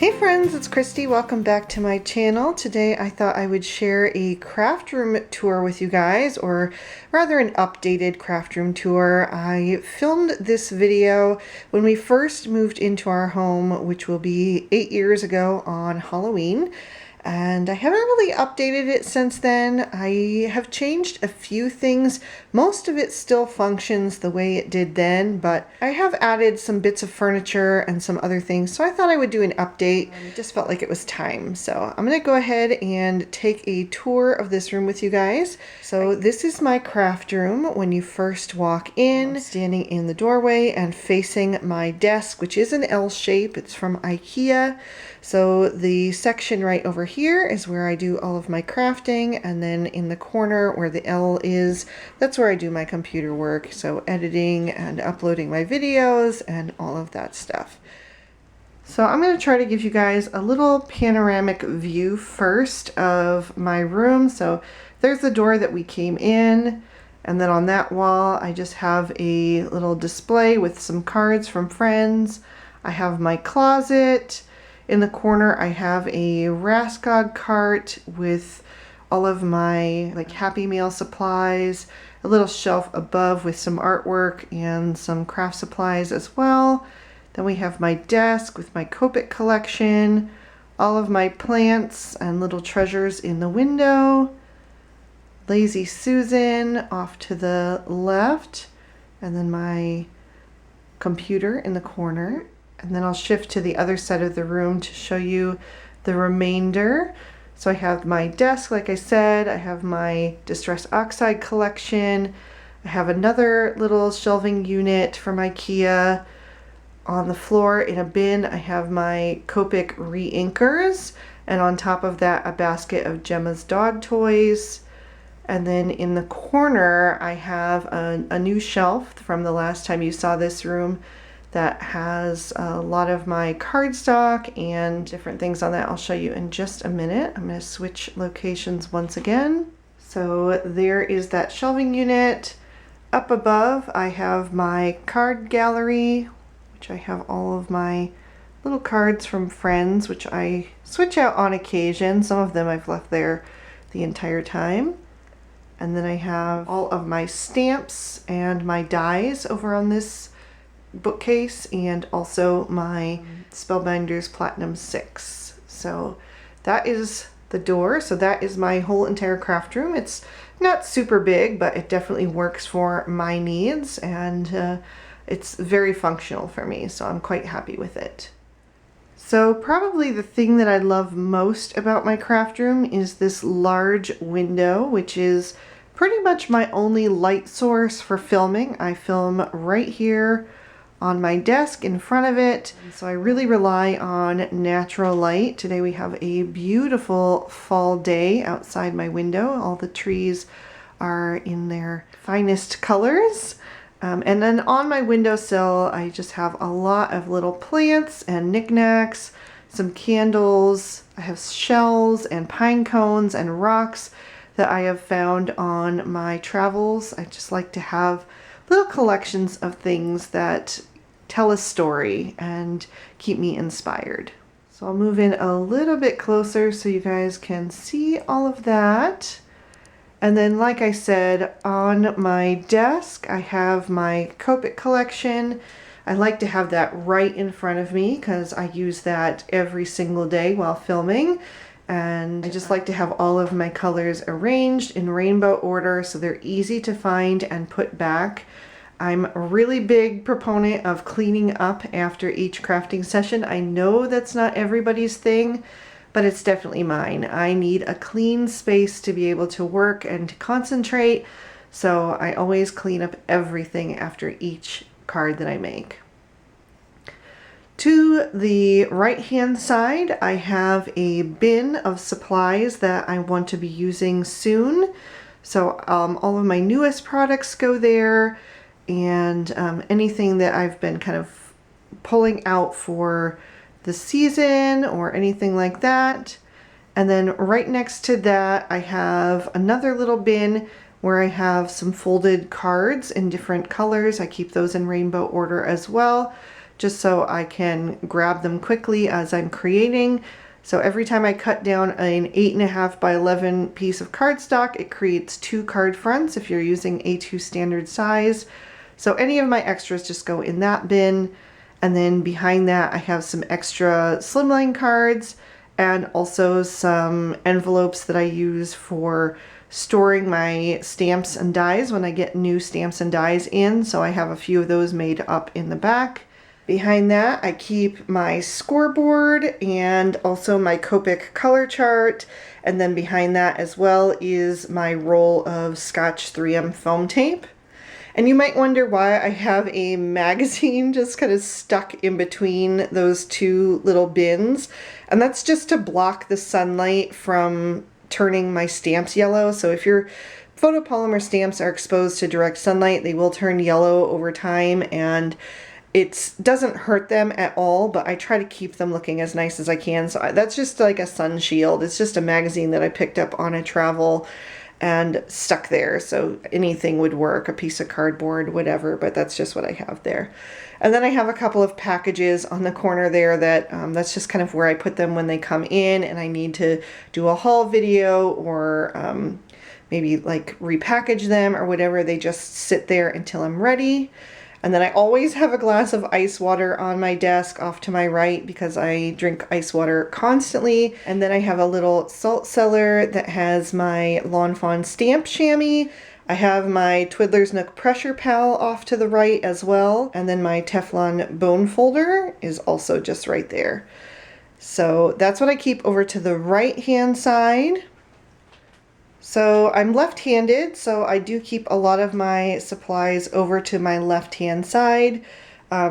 Hey friends, it's Christy. Welcome back to my channel. Today I thought I would share a craft room tour with you guys, or rather an updated craft room tour. I filmed this video when we first moved into our home, which will be 8 years ago on Halloween. And I haven't really updated it since then. I have changed a few things. Most of it still functions the way it did then, but I have added some bits of furniture and some other things. So I thought I would do an update. It just felt like it was time. So I'm gonna go ahead and take a tour of this room with you guys. So this is my craft room when you first walk in, standing in the doorway and facing my desk, which is an L shape. It's from Ikea. So the section right over here is where I do all of my crafting, and then in the corner where the L is, that's where I do my computer work, so editing and uploading my videos and all of that stuff. So I'm going to try to give you guys a little panoramic view first of my room. So there's the door that we came in, and then on that wall I just have a little display with some cards from friends. I have my closet. In the corner, I have a Raskog cart with all of my Happy Meal supplies, a little shelf above with some artwork and some craft supplies as well. Then we have my desk with my Copic collection, all of my plants and little treasures in the window, Lazy Susan off to the left, and then my computer in the corner. And then I'll shift to the other side of the room to show you the remainder. So I have my desk, like I said, I have my Distress Oxide collection, I have another little shelving unit from Ikea. On the floor in a bin, I have my Copic re-inkers, and on top of that, a basket of Gemma's dog toys. And then in the corner, I have a new shelf from the last time you saw this room that has a lot of my cardstock and different things on that. I'll show you in just a minute. I'm going to switch locations once again. So there is that shelving unit. Up above I have my card gallery, which I have all of my little cards from friends, which I switch out on occasion. Some of them I've left there the entire time. And then I have all of my stamps and my dies over on this bookcase, and also my Spellbinders Platinum 6. So that is the door. So that is my whole entire craft room. It's not super big, but it definitely works for my needs, and it's very functional for me, so I'm quite happy with it. So probably the thing that I love most about my craft room is this large window, which is pretty much my only light source for filming. I film right here on my desk in front of it, so I really rely on natural light. Today we have a beautiful fall day outside my window. All the trees are in their finest colors. And then on my windowsill, I just have a lot of little plants and knickknacks, some candles. I have shells and pine cones and rocks that I have found on my travels. I just like to have little collections of things that tell a story and keep me inspired. So I'll move in a little bit closer so you guys can see all of that. And then, like I said, on my desk I have my Copic collection. I like to have that right in front of me because I use that every single day while filming. And I just like to have all of my colors arranged in rainbow order so they're easy to find and put back. I'm a really big proponent of cleaning up after each crafting session. I know that's not everybody's thing, but it's definitely mine. I need a clean space to be able to work and to concentrate, so I always clean up everything after each card that I make. To the right-hand side, I have a bin of supplies that I want to be using soon. So all of my newest products go there, and anything that I've been kind of pulling out for the season or anything like that. And then right next to that, I have another little bin where I have some folded cards in different colors. I keep those in rainbow order as well, just so I can grab them quickly as I'm creating. So every time I cut down an 8.5 by 11 piece of cardstock, it creates 2 card fronts if you're using A2 standard size. So any of my extras just go in that bin. And then behind that I have some extra slimline cards and also some envelopes that I use for storing my stamps and dies when I get new stamps and dies in. So I have a few of those made up in the back. Behind that, I keep my scoreboard and also my Copic color chart. And then behind that as well is my roll of Scotch 3M foam tape. And you might wonder why I have a magazine just kind of stuck in between those 2 little bins. And that's just to block the sunlight from turning my stamps yellow. So if your photopolymer stamps are exposed to direct sunlight, they will turn yellow over time, and it doesn't hurt them at all, but I try to keep them looking as nice as I can. So that's just like a sun shield. It's just a magazine that I picked up on a travel and stuck there. So anything would work, a piece of cardboard, whatever, but that's just what I have there. And then I have a couple of packages on the corner there that that's just kind of where I put them when they come in and I need to do a haul video or maybe like repackage them or whatever. They just sit there until I'm ready. And then I always have a glass of ice water on my desk off to my right because I drink ice water constantly. And then I have a little salt cellar that has my Lawn Fawn stamp chamois. I have my Twiddler's Nook pressure pal off to the right as well. And then my Teflon bone folder is also just right there. So that's what I keep over to the right hand side. So I'm left-handed, so I do keep a lot of my supplies over to my left-hand side.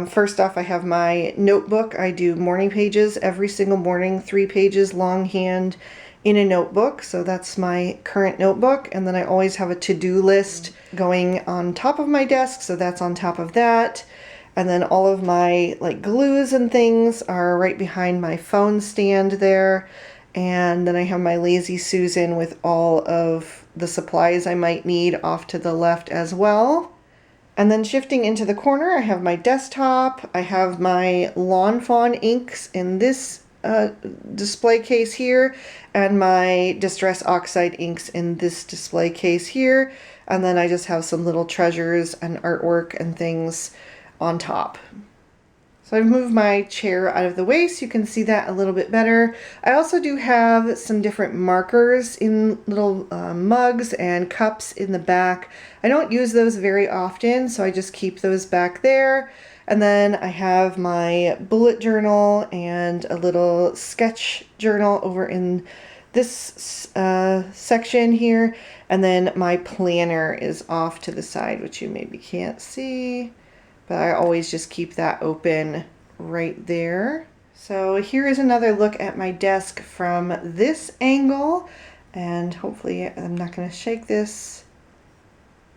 First off, I have my notebook. I do morning pages every single morning, 3 pages longhand in a notebook. So that's my current notebook. And then I always have a to-do list going on top of my desk, so that's on top of that. And then all of my like glues and things are right behind my phone stand there. And then I have my Lazy Susan with all of the supplies I might need off to the left as well. And then shifting into the corner, I have my desktop. I have my Lawn Fawn inks in this display case here, and my Distress Oxide inks in this display case here. And then I just have some little treasures and artwork and things on top. So I've moved my chair out of the way so you can see that a little bit better. I also do have some different markers in little mugs and cups in the back. I don't use those very often, so I just keep those back there. And then I have my bullet journal and a little sketch journal over in this section here. And then my planner is off to the side, which you maybe can't see. But I always just keep that open right there. So here is another look at my desk from this angle. And hopefully, I'm not going to shake this.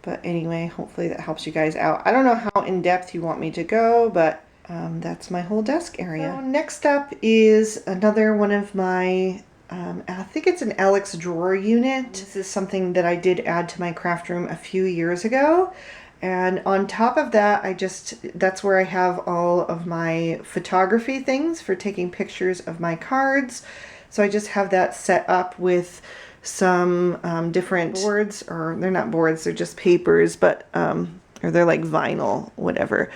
But anyway, hopefully that helps you guys out. I don't know how in depth you want me to go, but that's my whole desk area. So next up is another one of my, I think it's an Alex drawer unit. This is something that I did add to my craft room a few years ago. And on top of that, that's where I have all of my photography things for taking pictures of my cards. So I just have that set up with some different boards, or they're not boards, they're just papers, but, or they're like vinyl, whatever.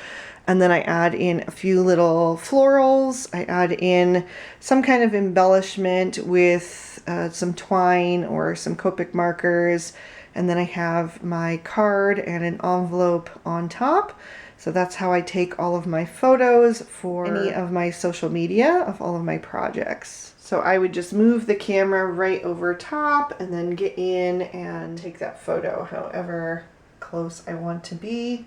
And then I add in a few little florals. I add in some kind of embellishment with some twine or some Copic markers. And then I have my card and an envelope on top. So that's how I take all of my photos for any of my social media of all of my projects. So I would just move the camera right over top and then get in and take that photo however close I want to be.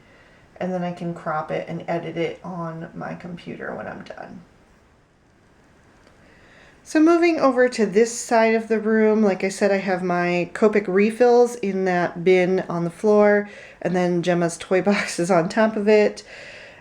And then I can crop it and edit it on my computer when I'm done. So moving over to this side of the room, like I said, I have my Copic refills in that bin on the floor, and then Gemma's toy boxes on top of it.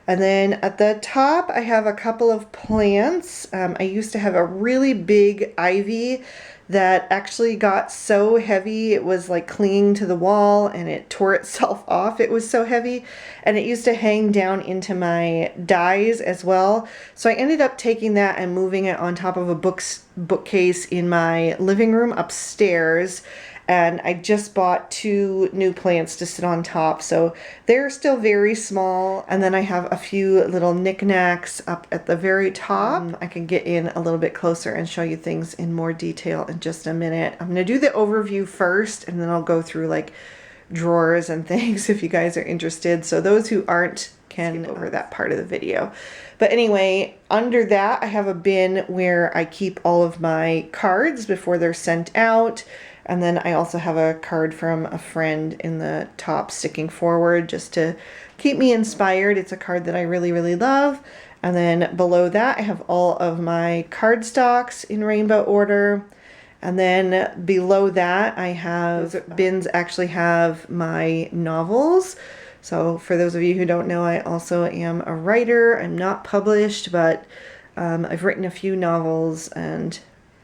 And then at the top, I have a couple of plants. I used to have a really big ivy that actually got so heavy it was like clinging to the wall and it tore itself off. It was so heavy, and it used to hang down into my dies as well. So I ended up taking that and moving it on top of a bookcase in my living room upstairs. And I just bought 2 new plants to sit on top, so they're still very small. And then I have a few little knickknacks up at the very top. I can get in a little bit closer and show you things in more detail in just a minute. I'm gonna do the overview first, and then I'll go through like drawers and things if you guys are interested. So those who aren't can skip over that part of the video. But anyway, under that I have a bin where I keep all of my cards before they're sent out. And then I also have a card from a friend in the top sticking forward just to keep me inspired. It's a card that I really, really love. And then below that I have all of my cardstocks in rainbow order. And then below that I have bins actually have my novels. So for those of you who don't know, I also am a writer. I'm not published, but I've written a few novels and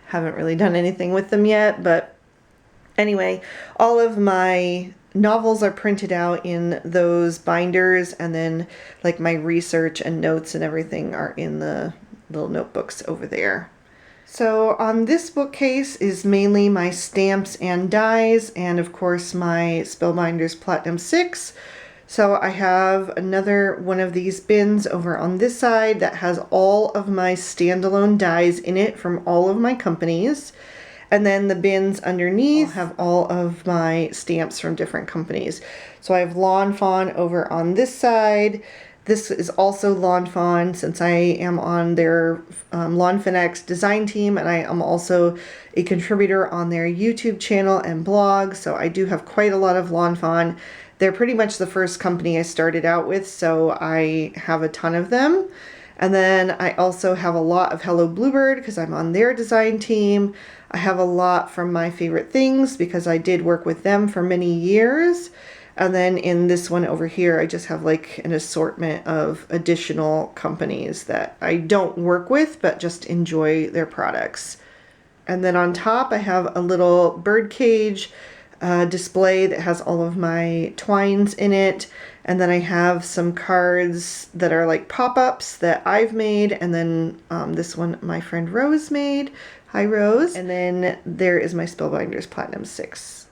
haven't really done anything with them yet. But anyway, all of my novels are printed out in those binders, and then like my research and notes and everything are in the little notebooks over there. So on this bookcase is mainly my stamps and dies, and of course my Spellbinders Platinum 6. So I have another one of these bins over on this side that has all of my standalone dies in it from all of my companies. And then the bins underneath have all of my stamps from different companies. So I have Lawn Fawn over on this side. This is also Lawn Fawn, since I am on their Lawn Fawn design team, and I am also a contributor on their YouTube channel and blog. So I do have quite a lot of Lawn Fawn. They're pretty much the first company I started out with, so I have a ton of them. And then I also have a lot of Hello Bluebird because I'm on their design team. I have a lot from My Favorite Things because I did work with them for many years. And then in this one over here, I just have like an assortment of additional companies that I don't work with, but just enjoy their products. And then on top, I have a little birdcage display that has all of my twines in it. And then I have some cards that are like pop-ups that I've made. And then this one my friend Rose made. Hi Rose. And then there is my Spellbinders Platinum 6.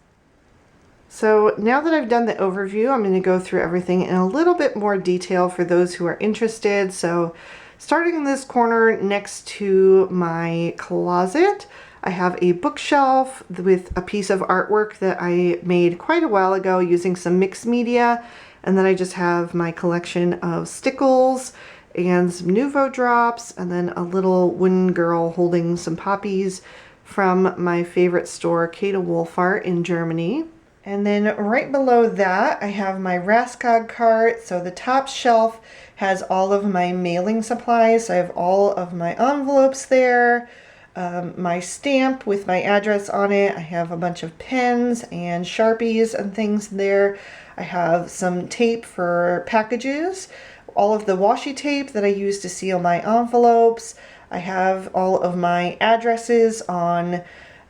So now that I've done the overview, I'm going to go through everything in a little bit more detail for those who are interested. So starting in this corner next to my closet, I have a bookshelf with a piece of artwork that I made quite a while ago using some mixed media. And then I just have my collection of stickles and some Nouveau drops, and then a little wooden girl holding some poppies from my favorite store, Kata Wohlfahrt in Germany. And then right below that, I have my Raskog cart. So the top shelf has all of my mailing supplies. So I have all of my envelopes there, my stamp with my address on it. I have a bunch of pens and Sharpies and things there. I have some tape for packages, all of the washi tape that I use to seal my envelopes. I have all of my addresses on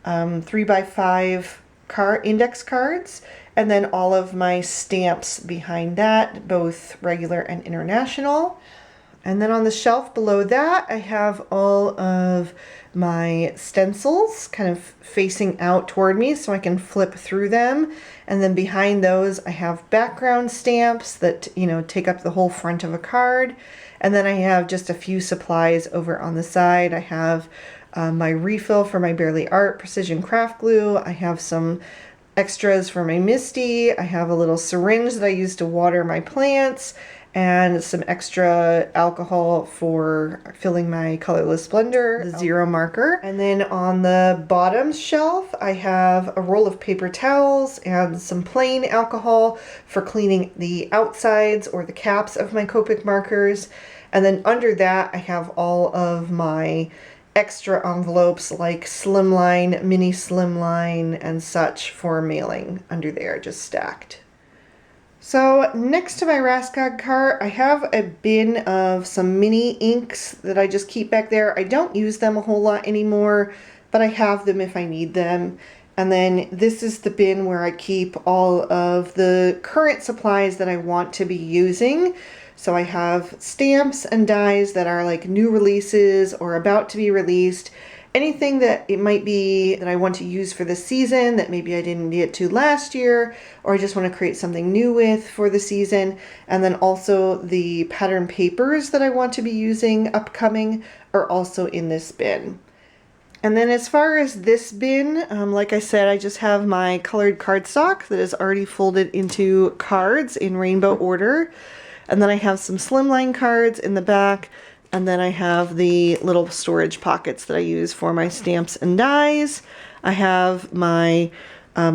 3x5 index cards, and then all of my stamps behind that, both regular and international. And then on the shelf below that, I have all of my stencils kind of facing out toward me so I can flip through them. And then behind those, I have background stamps that, you know, take up the whole front of a card. And then I have just a few supplies over on the side. I have my refill for my Barely Art Precision Craft Glue. I have some extras for my Misty. I have a little syringe that I use to water my plants, and some extra alcohol for filling my Colorless Splendor, the Zero marker. And then on the bottom shelf, I have a roll of paper towels and some plain alcohol for cleaning the outsides or the caps of my Copic markers. And then under that, I have all of my extra envelopes like slimline, mini slimline, and such for mailing under there, just stacked. So next to my Raskog cart, I have a bin of some mini inks that I just keep back there. I don't use them a whole lot anymore. but I have them if I need them. And then this is the bin where I keep all of the current supplies that I want to be using. So I have stamps and dies that are like new releases or about to be released. Anything that it might be that I want to use for the season that maybe I didn't get to last year, or I just want to create something new with for the season. And then also the pattern papers that I want to be using upcoming are also in this bin. And then as far as this bin, like I said, I just have my colored cardstock that is already folded into cards in rainbow order. And then I have some slimline cards in the back. And then I have the little storage pockets that I use for my stamps and dies. I have my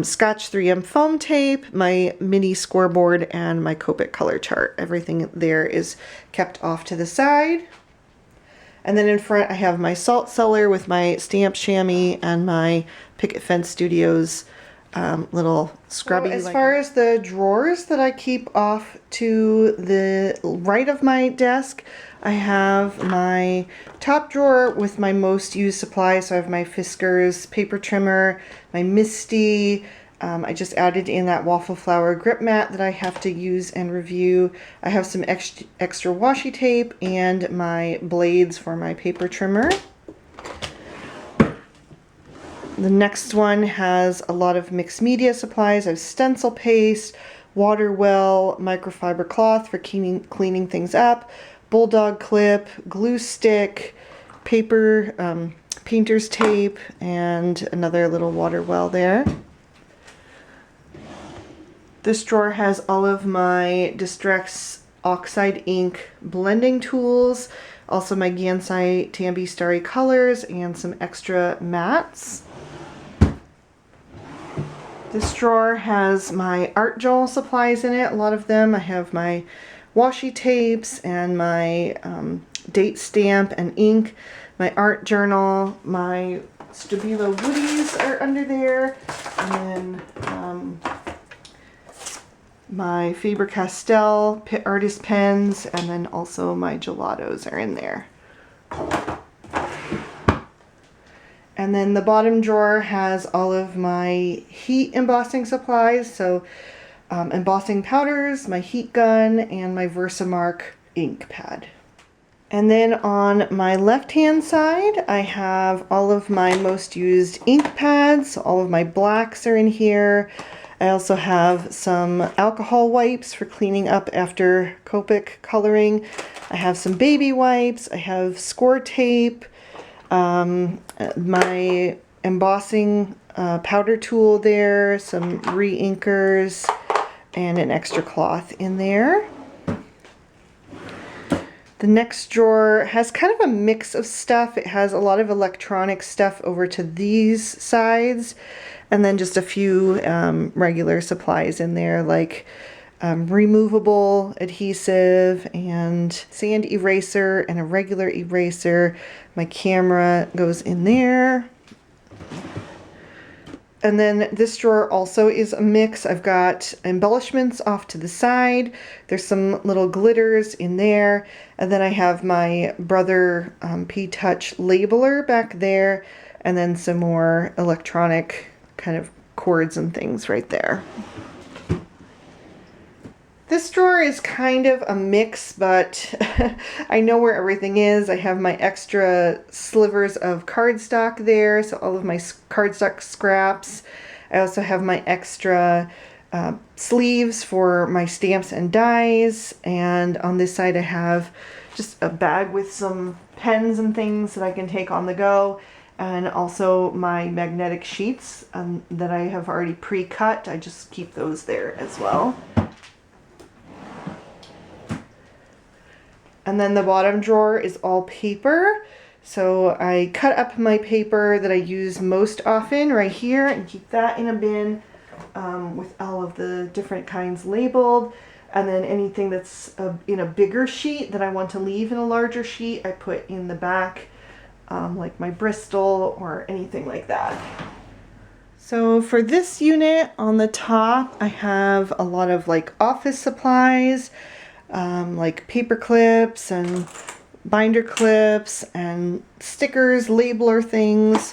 Scotch 3M foam tape, my mini scoreboard, and my Copic color chart. Everything there is kept off to the side. And then in front I have my salt cellar with my stamp chamois and my Picket Fence Studios little scrubby. So as far as the drawers that I keep off to the right of my desk, I have my top drawer with my most used supplies. So I have my Fiskars paper trimmer, my Misty. I just added in that waffle flower grip mat that I have to use and review. I have some extra washi tape and my blades for my paper trimmer. The next one has a lot of mixed media supplies. I have stencil paste, water well, microfiber cloth for cleaning things up, bulldog clip, glue stick, paper, painter's tape, and another little water well there. This drawer has all of my Distress Oxide ink blending tools, also my Gansai Tambi Starry colors, and some extra mats. This drawer has my art journal supplies in it, a lot of them. I have my washi tapes and my date stamp and ink, my art journal, my Stabilo Woodies are under there, and then my Faber-Castell artist pens, and then also my gelatos are in there. And then the bottom drawer has all of my heat embossing supplies, so embossing powders, my heat gun, and my Versamark ink pad. And then on my left hand side, I have all of my most used ink pads, so all of my blacks are in here. I also have some alcohol wipes for cleaning up after Copic coloring. I have some baby wipes, I have score tape, my embossing powder tool there, some re-inkers, and an extra cloth in there. The next drawer has kind of a mix of stuff. It has a lot of electronic stuff over to these sides, and then just a few regular supplies in there, like removable adhesive and sand eraser and a regular eraser. My camera goes in there. And then this drawer also is a mix. I've got embellishments off to the side. There's some little glitters in there. And then I have my Brother P-Touch labeler back there. And then some more electronic kind of cords and things right there. This drawer is kind of a mix, but I know where everything is. I have my extra slivers of cardstock there, so all of my cardstock scraps. I also have my extra sleeves for my stamps and dies, and on this side I have just a bag with some pens and things that I can take on the go, and also my magnetic sheets that I have already pre-cut. I just keep those there as well. And then the bottom drawer is all paper. So I cut up my paper that I use most often right here and keep that in a bin with all of the different kinds labeled. And then anything that's in a bigger sheet that I want to leave in a larger sheet, I put in the back, like my Bristol or anything like that. So for this unit on the top, I have a lot of like office supplies, like paper clips and binder clips and stickers, labeler things,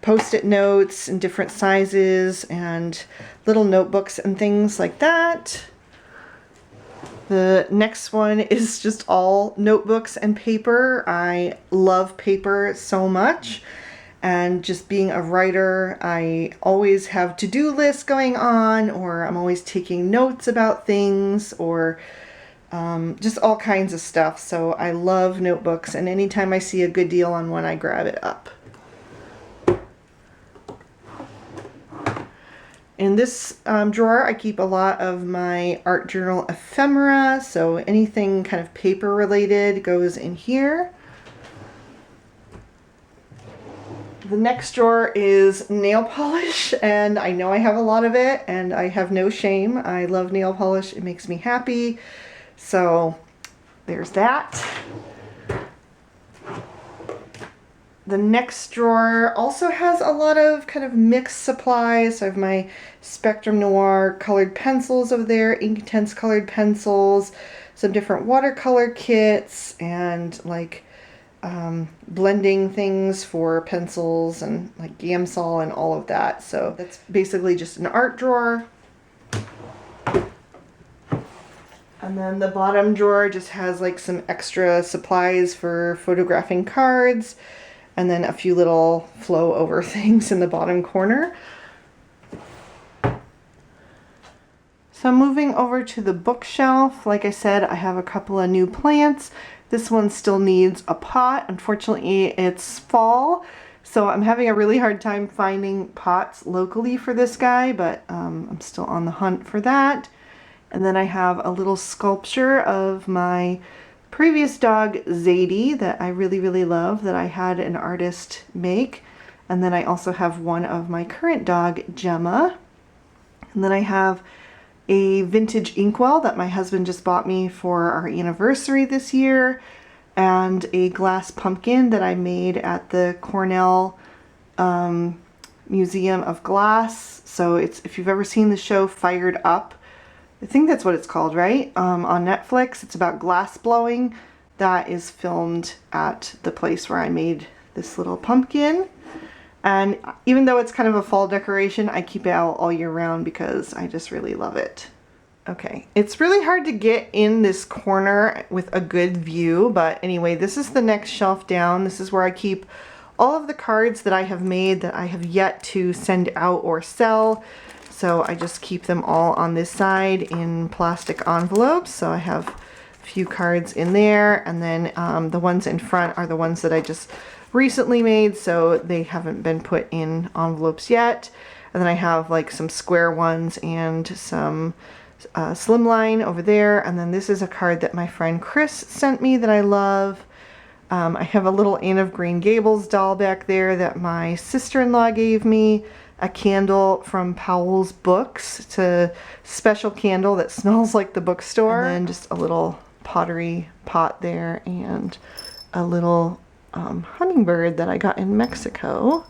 Post-it notes in different sizes and little notebooks and things like that. The next one is just all notebooks and paper. I love paper so much, and just being a writer, I always have to-do lists going on, or I'm always taking notes about things, or just all kinds of stuff. So I love notebooks, and anytime I see a good deal on one, I grab it up. In this drawer, I keep a lot of my art journal ephemera, so anything kind of paper related goes in here. The next drawer is nail polish, and I know I have a lot of it, and I have no shame. I love nail polish. It makes me happy. So there's that. The next drawer also has a lot of kind of mixed supplies. So I have my Spectrum Noir colored pencils over there, Inktense colored pencils, some different watercolor kits, and like blending things for pencils and like Gamsol and all of that. So that's basically just an art drawer. And then the bottom drawer just has like some extra supplies for photographing cards, and then a few little flow over things in the bottom corner. So moving over to the bookshelf, like I said, I have a couple of new plants. This one still needs a pot. Unfortunately, it's fall, so I'm having a really hard time finding pots locally for this guy, but I'm still on the hunt for that. And then I have a little sculpture of my previous dog Zadie that I really love, that I had an artist make. And then I also have one of my current dog Gemma. And then I have a vintage inkwell that my husband just bought me for our anniversary this year, and a glass pumpkin that I made at the Cornell Museum of Glass. So it's, if you've ever seen the show Fired Up, I think that's what it's called, right? On Netflix. It's about glass blowing. That is filmed at the place where I made this little pumpkin. And even though it's kind of a fall decoration, I keep it out all year round because I just really love it. Okay, it's really hard to get in this corner with a good view, but anyway, this is the next shelf down. This is where I keep all of the cards that I have made that I have yet to send out or sell. So I just keep them all on this side in plastic envelopes. So I have a few cards in there, and then the ones in front are the ones that I just recently made, so they haven't been put in envelopes yet. And then I have like some square ones and some slimline over there. And then this is a card that my friend Chris sent me that I love. I have a little Anne of Green Gables doll back there that my sister-in-law gave me. A candle from Powell's Books. It's a special candle that smells like the bookstore. And then just a little pottery pot there, and a little hummingbird that I got in Mexico.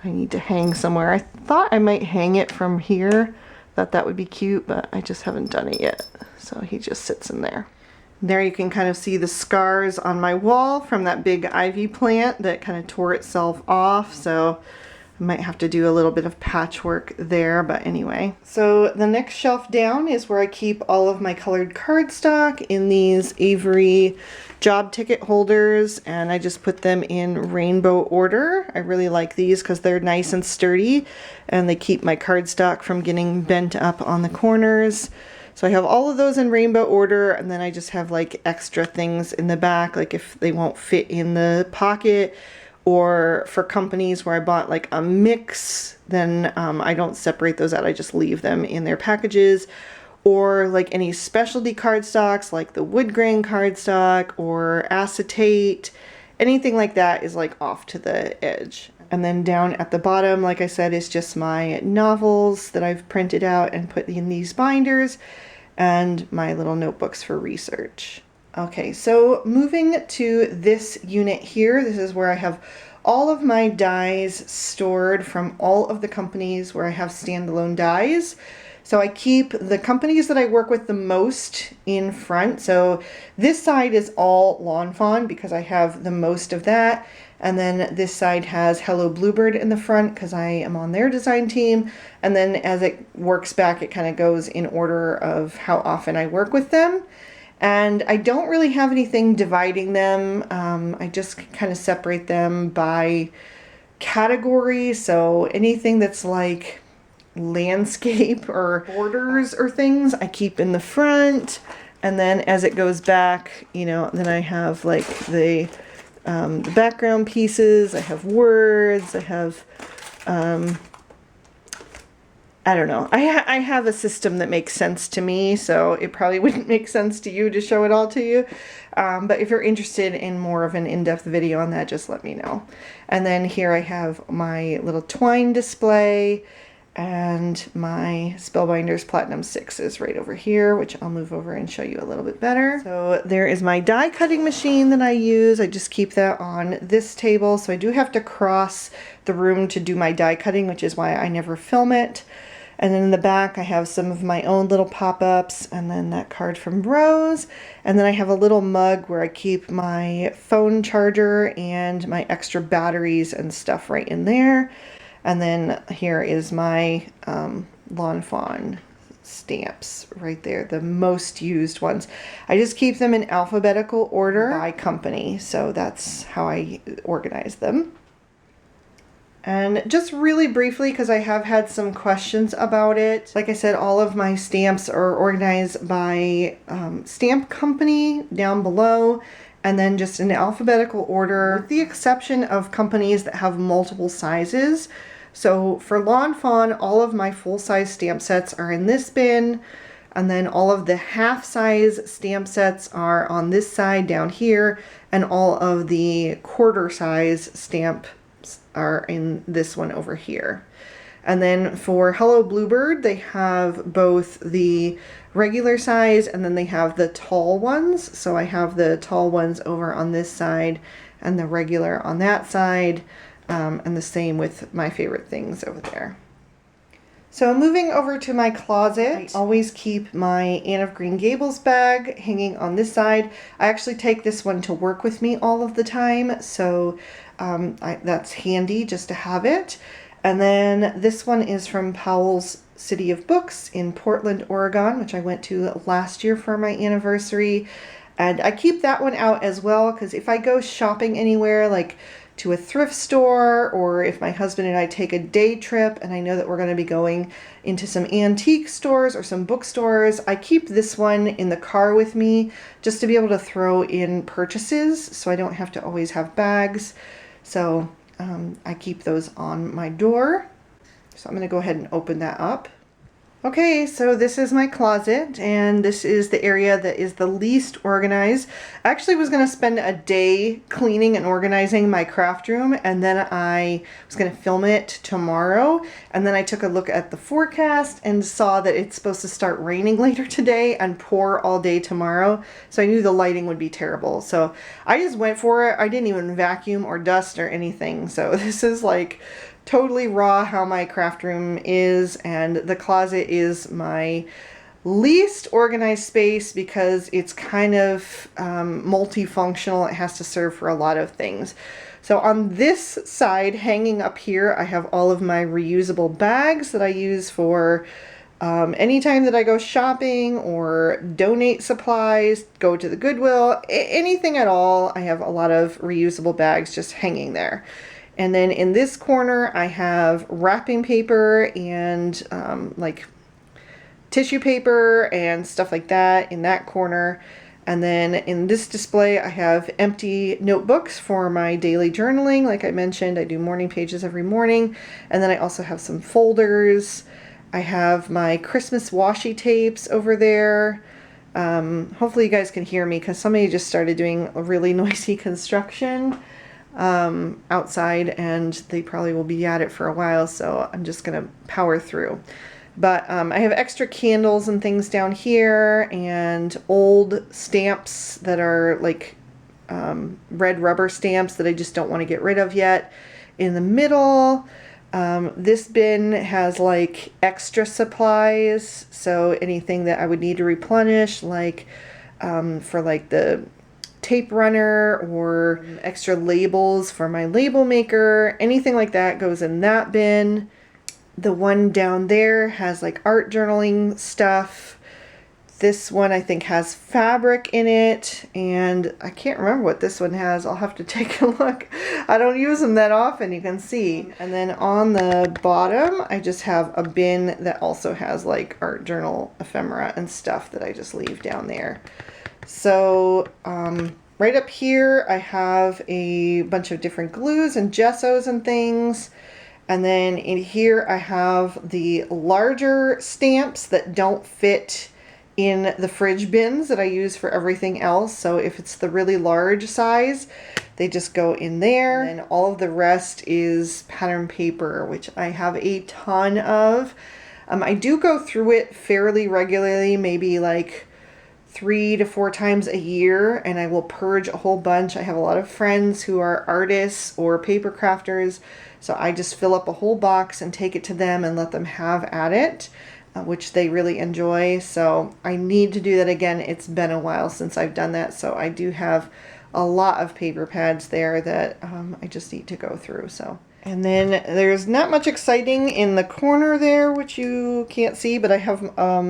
I need to hang somewhere. I thought I might hang it from here. Thought that would be cute, but I just haven't done it yet. So he just sits in there. There you can kind of see the scars on my wall from that big ivy plant that kind of tore itself off. So I might have to do a little bit of patchwork there, but anyway. So the next shelf down is where I keep all of my colored cardstock in these Avery job ticket holders, and I just put them in rainbow order. I really like these because they're nice and sturdy, and they keep my cardstock from getting bent up on the corners. So I have all of those in rainbow order, and then I just have like extra things in the back, like if they won't fit in the pocket, or for companies where I bought like a mix, then I don't separate those out. I just leave them in their packages. Or like any specialty cardstocks, like the wood grain cardstock or acetate, anything like that is like off to the edge. And then down at the bottom, like I said, is just my novels that I've printed out and put in these binders, and my little notebooks for research. Okay, so moving to this unit here, this is where I have all of my dies stored from all of the companies where I have standalone dies. So I keep the companies that I work with the most in front. So this side is all Lawn Fawn because I have the most of that. And then this side has Hello Bluebird in the front because I am on their design team. And then as it works back, it kind of goes in order of how often I work with them. And I don't really have anything dividing them. I just kind of separate them by category. So anything that's like landscape or borders or things, I keep in the front. And then as it goes back, you know, then I have like the background pieces, I have words, I have, I don't know. I have a system that makes sense to me, so it probably wouldn't make sense to you to show it all to you. But if you're interested in more of an in-depth video on that, just let me know. And then here I have my little twine display and my Spellbinders Platinum 6s right over here, which I'll move over and show you a little bit better. So there is my die cutting machine that I use. I just keep that on this table. So I do have to cross the room to do my die cutting, which is why I never film it. And then in the back, I have some of my own little pop-ups, and then that card from Rose. And then I have a little mug where I keep my phone charger and my extra batteries and stuff right in there. And then here is my Lawn Fawn stamps right there, the most used ones. I just keep them in alphabetical order by company, so that's how I organize them. And just really briefly, because I have had some questions about it, like I said, all of my stamps are organized by stamp company down below, and then just in alphabetical order, with the exception of companies that have multiple sizes. So for Lawn Fawn, all of my full-size stamp sets are in this bin, and then all of the half-size stamp sets are on this side down here, and all of the quarter-size stamps are in this one over here. And then for Hello Bluebird, they have both the regular size and then they have the tall ones. So I have the tall ones over on this side and the regular on that side. And the same with my favorite things over there. So moving over to my closet, I always keep my Anne of Green Gables bag hanging on this side. I actually take this one to work with me all of the time, so that's handy just to have it. And then this one is from Powell's City of Books in Portland, Oregon, which I went to last year for my anniversary. And I keep that one out as well, because if I go shopping anywhere, like to a thrift store, or if my husband and I take a day trip and I know that we're going to be going into some antique stores or some bookstores, I keep this one in the car with me just to be able to throw in purchases so I don't have to always have bags. So I keep those on my door. So I'm going to go ahead and open that up. Okay, so this is my closet, and this is the area that is the least organized. I actually was going to spend a day cleaning and organizing my craft room, and then I was going to film it tomorrow, and then I took a look at the forecast and saw that it's supposed to start raining later today and pour all day tomorrow, so I knew the lighting would be terrible. So I just went for it. I didn't even vacuum or dust or anything, so this is like totally raw how my craft room is, and the closet is my least organized space because it's kind of multifunctional. It has to serve for a lot of things. So on this side, hanging up here, I have all of my reusable bags that I use for anytime that I go shopping or donate supplies, go to the Goodwill, anything at all. I have a lot of reusable bags just hanging there. And then in this corner, I have wrapping paper and like tissue paper and stuff like that in that corner. And then in this display, I have empty notebooks for my daily journaling. Like I mentioned, I do morning pages every morning. And then I also have some folders. I have my Christmas washi tapes over there. Hopefully you guys can hear me because somebody just started doing a really noisy construction outside, and they probably will be at it for a while, so I'm just gonna power through. But I have extra candles and things down here, and old stamps that are like red rubber stamps that I just don't want to get rid of yet. In the middle, this bin has like extra supplies, so anything that I would need to replenish, like for like the tape runner or extra labels for my label maker. Anything like that goes in that bin. The one down there has like art journaling stuff. This one I think has fabric in it, and I can't remember what this one has. I'll have to take a look. I don't use them that often, you can see. And then on the bottom, I just have a bin that also has like art journal ephemera and stuff that I just leave down there. So right up here, I have a bunch of different glues and gessos and things. And then in here, I have the larger stamps that don't fit in the fridge bins that I use for everything else. So if it's the really large size, they just go in there. And all of the rest is pattern paper, which I have a ton of. I do go through it fairly regularly, maybe like 3 to 4 times a year, and I will purge a whole bunch. I have a lot of friends who are artists or paper crafters, so I just fill up a whole box and take it to them and let them have at it, which they really enjoy. So I need to do that again. It's been a while since I've done that, so I do have a lot of paper pads there that I just need to go through. So. And then there's not much exciting in the corner there, which you can't see, but I have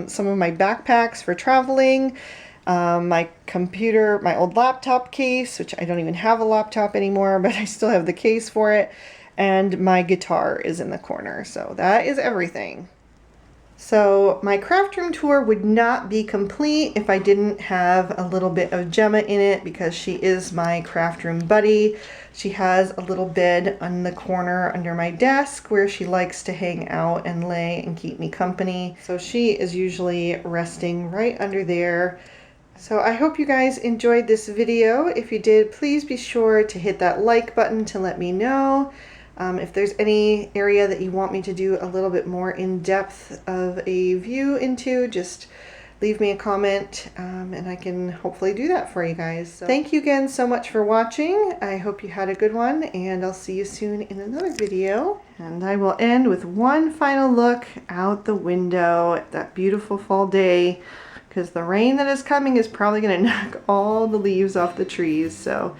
some of my backpacks for traveling, my computer, my old laptop case, which I don't even have a laptop anymore, but I still have the case for it, and my guitar is in the corner. So that is everything. So my craft room tour would not be complete if I didn't have a little bit of Gemma in it, because she is my craft room buddy. She has a little bed on the corner under my desk where she likes to hang out and lay and keep me company. So she is usually resting right under there. So I hope you guys enjoyed this video. If you did, please be sure to hit that like button to let me know. If there's any area that you want me to do a little bit more in-depth of a view into, just leave me a comment and I can hopefully do that for you guys. So thank you again so much for watching. I hope you had a good one, and I'll see you soon in another video. And I will end with one final look out the window at that beautiful fall day, because the rain that is coming is probably going to knock all the leaves off the trees. So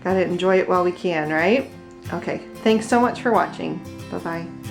gotta enjoy it while we can, right? Okay, thanks so much for watching. Bye-bye.